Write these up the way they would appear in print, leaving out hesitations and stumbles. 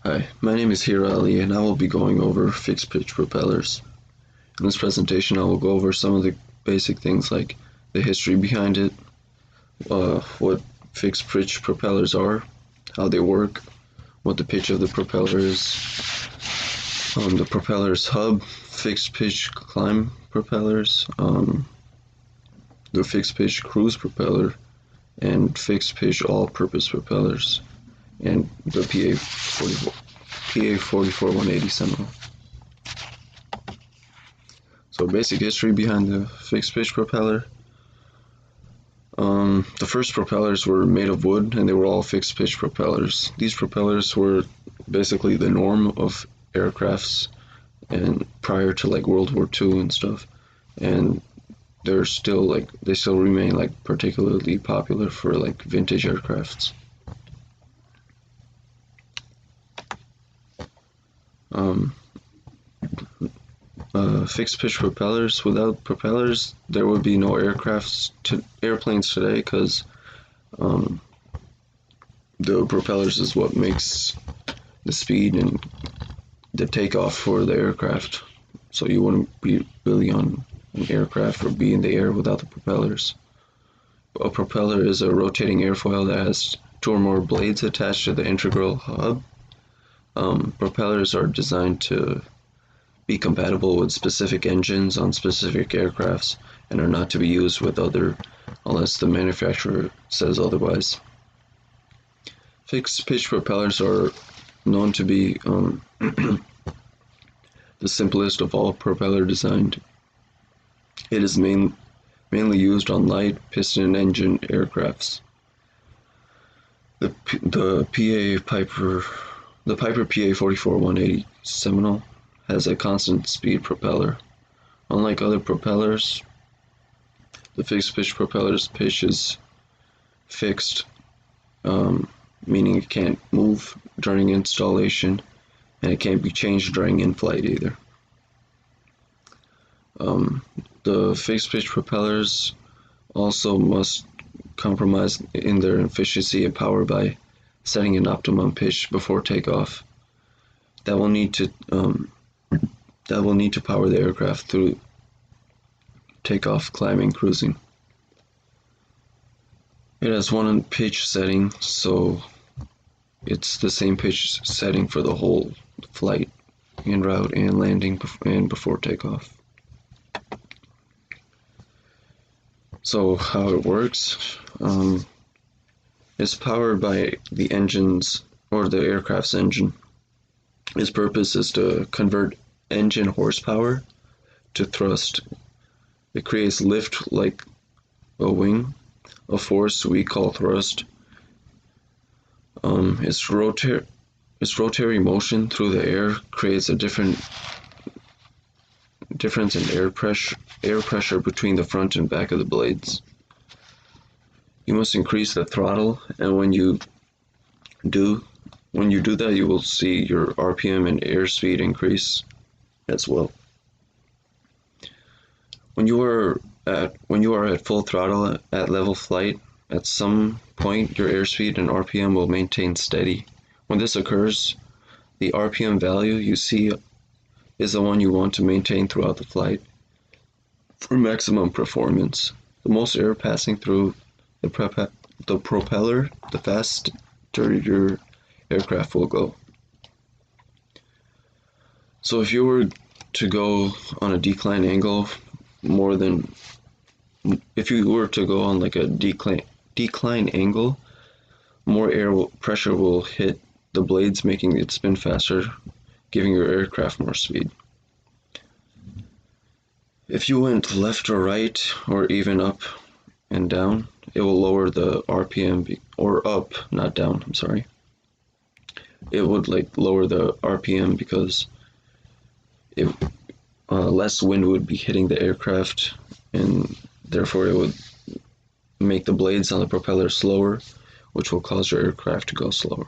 Hi, my name is Hira Ali and I will be going over fixed pitch propellers. In this presentation I will go over some of the basic things like the history behind it, what fixed pitch propellers are, how they work, what the pitch of the propeller is, the propeller's hub, fixed pitch climb propellers, the fixed pitch cruise propeller, and fixed pitch all-purpose propellers, and the PA44 180 Seminole. So basic history behind the fixed pitch propeller. The first propellers were made of wood and they were all fixed pitch propellers. These propellers were basically the norm of aircrafts and prior to like World War II and stuff, and they still remain like particularly popular for like vintage aircrafts. Fixed pitch propellers. Without propellers, there would be no airplanes today, because the propellers is what makes the speed and the takeoff for the aircraft. So you wouldn't be really on an aircraft or be in the air without the propellers. A propeller is a rotating airfoil that has two or more blades attached to the integral hub. Propellers are designed to be compatible with specific engines on specific aircrafts and are not to be used with other unless the manufacturer says otherwise. Fixed pitch propellers are known to be the simplest of all propeller designs. It is mainly used on light piston engine aircrafts. The Piper PA44 180 Seminole has a constant speed propeller. Unlike other propellers, the fixed pitch propeller's pitch is fixed, meaning it can't move during installation, and it can't be changed during in-flight either. The fixed pitch propellers also must compromise in their efficiency and power by setting an optimum pitch before takeoff. That will need to power the aircraft through takeoff, climbing, cruising. It has one pitch setting, so it's the same pitch setting for the whole flight, en route, and landing, and before takeoff. So how it works, it's powered by the engines, or the aircraft's engine. Its purpose is to convert engine horsepower to thrust. It creates lift like a wing, a force we call thrust. Its rotary motion through the air creates a difference in air pressure between the front and back of the blades. You must increase the throttle, and when you do that, you will see your RPM and airspeed increase as well. When you are at full throttle at level flight, at some point your airspeed and RPM will maintain steady. When this occurs, the RPM value you see is the one you want to maintain throughout the flight for maximum performance. The most air passing through the propeller, the faster your aircraft will go. So if you were to go on a decline angle if you were to go on like a decline angle, more pressure will hit the blades, making it spin faster, giving your aircraft more speed. If you went left or right, or even up and down, it will lower the RPM, or up, not down, I'm sorry. It would lower the RPM because less wind would be hitting the aircraft, and therefore it would make the blades on the propeller slower, which will cause your aircraft to go slower.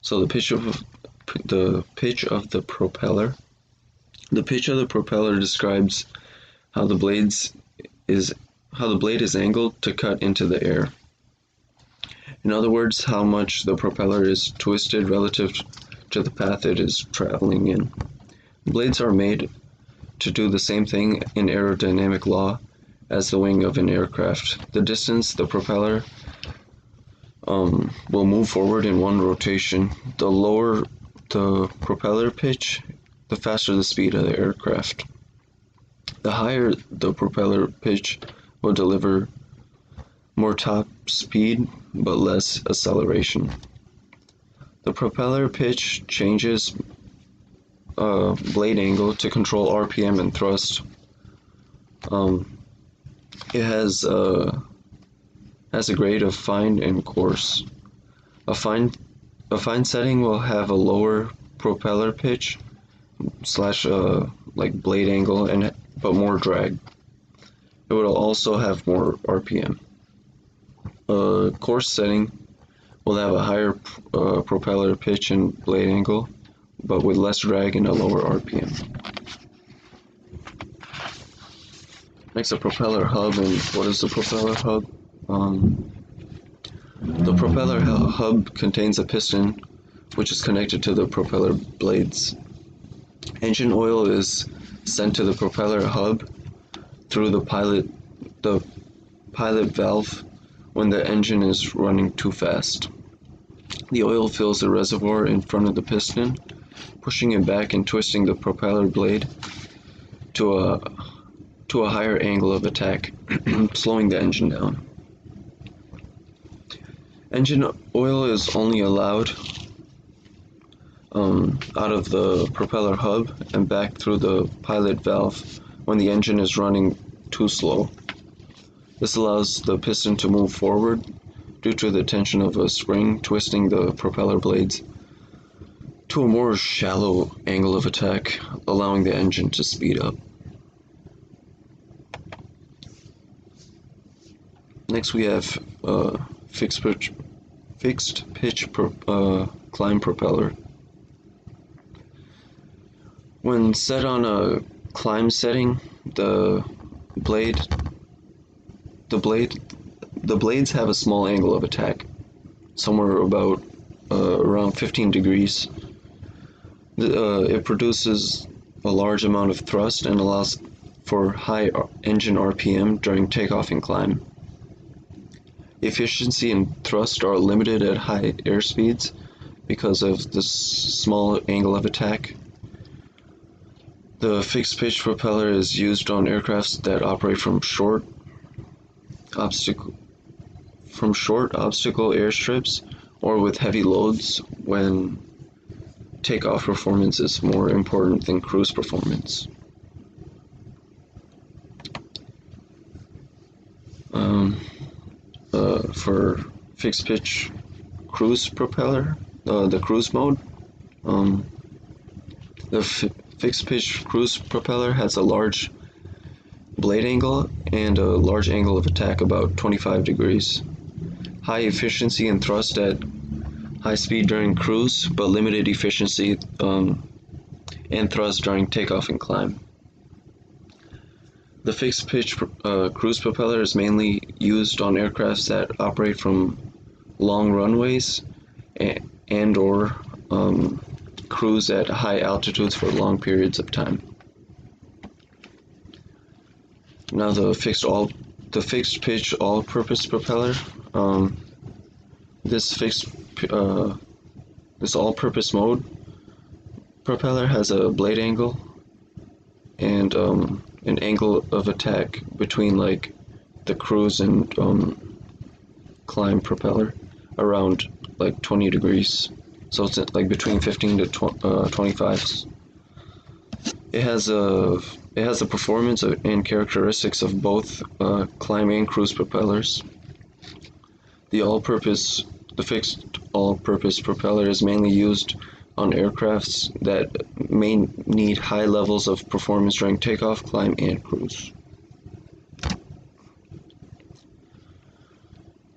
So the pitch of the propeller The pitch of the propeller describes how the is blade is angled to cut into the air. In other words, how much the propeller is twisted relative to the path it is traveling in. Blades are made to do the same thing in aerodynamic law as the wing of an aircraft. The distance the propeller will move forward in one rotation. The lower the propeller pitch, the faster the speed of the aircraft. The higher the propeller pitch will deliver more top speed but less acceleration. The propeller pitch changes blade angle to control RPM and thrust. It has a grade of fine and coarse. A fine setting will have a lower propeller pitch slash like blade angle but more drag. It will also have more RPM. A coarse setting will have a higher propeller pitch and blade angle, but with less drag and a lower RPM. Next, a propeller hub. And what is the propeller hub? The propeller hub contains a piston which is connected to the propeller blades. Engine oil is sent to the propeller hub through the pilot valve when the engine is running too fast. The oil fills the reservoir in front of the piston, pushing it back and twisting the propeller blade to a higher angle of attack, slowing the engine down. Engine oil is only allowed out of the propeller hub and back through the pilot valve when the engine is running too slow. This allows the piston to move forward due to the tension of a spring twisting the propeller blades to a more shallow angle of attack, allowing the engine to speed up. Next we have fixed pitch climb propeller. When set on a climb setting, the blades have a small angle of attack, somewhere about around 15 degrees. It produces a large amount of thrust and allows for high engine RPM during takeoff and climb. Efficiency and thrust are limited at high airspeeds because of the small angle of attack. The fixed pitch propeller is used on aircrafts that operate from short obstacle airstrips or with heavy loads when takeoff performance is more important than cruise performance. For fixed pitch cruise propeller, the cruise mode, the fixed pitch cruise propeller has a large blade angle and a large angle of attack, about 25 degrees. High efficiency and thrust at high speed during cruise, but limited efficiency and thrust during takeoff and climb. The fixed pitch cruise propeller is mainly used on aircrafts that operate from long runways and or cruise at high altitudes for long periods of time. Now the fixed pitch all-purpose propeller. This all-purpose mode propeller has a blade angle and an angle of attack between like the cruise and climb propeller around like 20 degrees. So it's like between 15 to 25. It has the performance and characteristics of both climb and cruise propellers. The fixed all-purpose propeller is mainly used on aircrafts that may need high levels of performance during takeoff, climb, and cruise.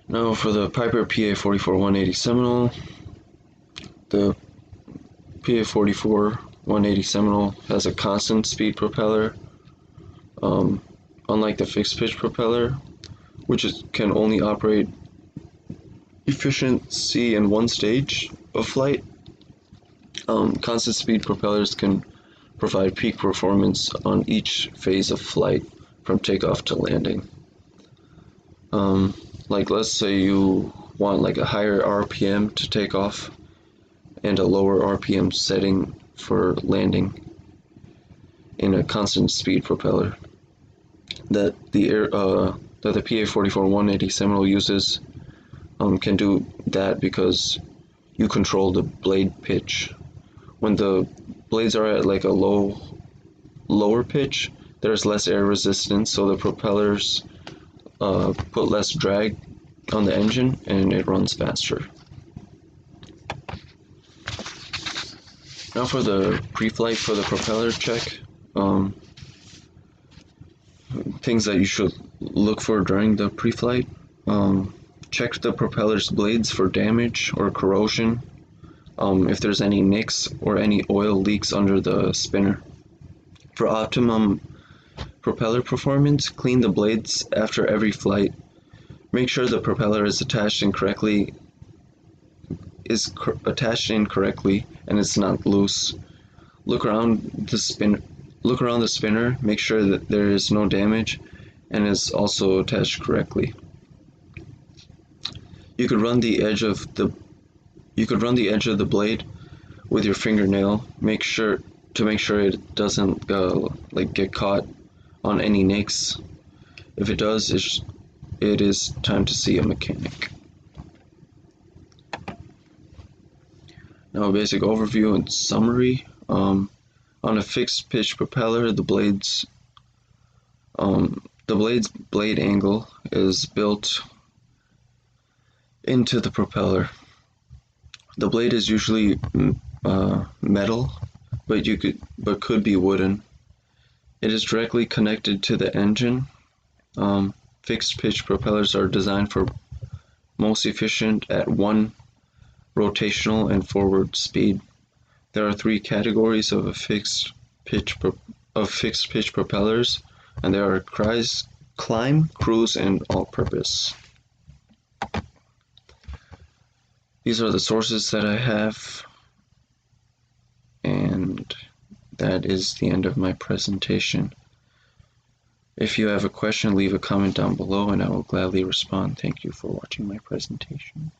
Now for the Piper PA-44 180 Seminole. The PA-44 180 Seminole has a constant speed propeller, um, unlike the fixed pitch propeller, which can only operate efficiency in one stage of flight. Constant speed propellers can provide peak performance on each phase of flight, from takeoff to landing. Like let's say you want like a higher RPM to take off and a lower RPM setting for landing in a constant speed propeller. That the PA-44 180 Seminole uses can do that because you control the blade pitch. When the blades are at like a lower pitch, there's less air resistance, so the propellers put less drag on the engine and it runs faster. Now for the pre-flight for the propeller check, things that you should look for during the pre-flight. Check the propeller's blades for damage or corrosion. If there's any nicks or any oil leaks under the spinner. For optimum propeller performance, clean the blades after every flight. Make sure the propeller is attached in correctly and it's not loose. Look around the spinner, make sure that there is no damage and is also attached correctly. You could run the edge of the blade with your fingernail. Make sure it doesn't get caught on any nicks. If it does, it is time to see a mechanic. Now a basic overview and summary. On a fixed pitch propeller, the blade's blade angle is built into the propeller. The blade is usually metal, but could be wooden. It is directly connected to the engine. Fixed pitch propellers are designed for most efficient at one rotational and forward speed. There are three categories of fixed pitch propellers, and there are climb, cruise, and all-purpose. These are the sources that I have, and that is the end of my presentation. If you have a question, leave a comment down below and I will gladly respond. Thank you for watching my presentation.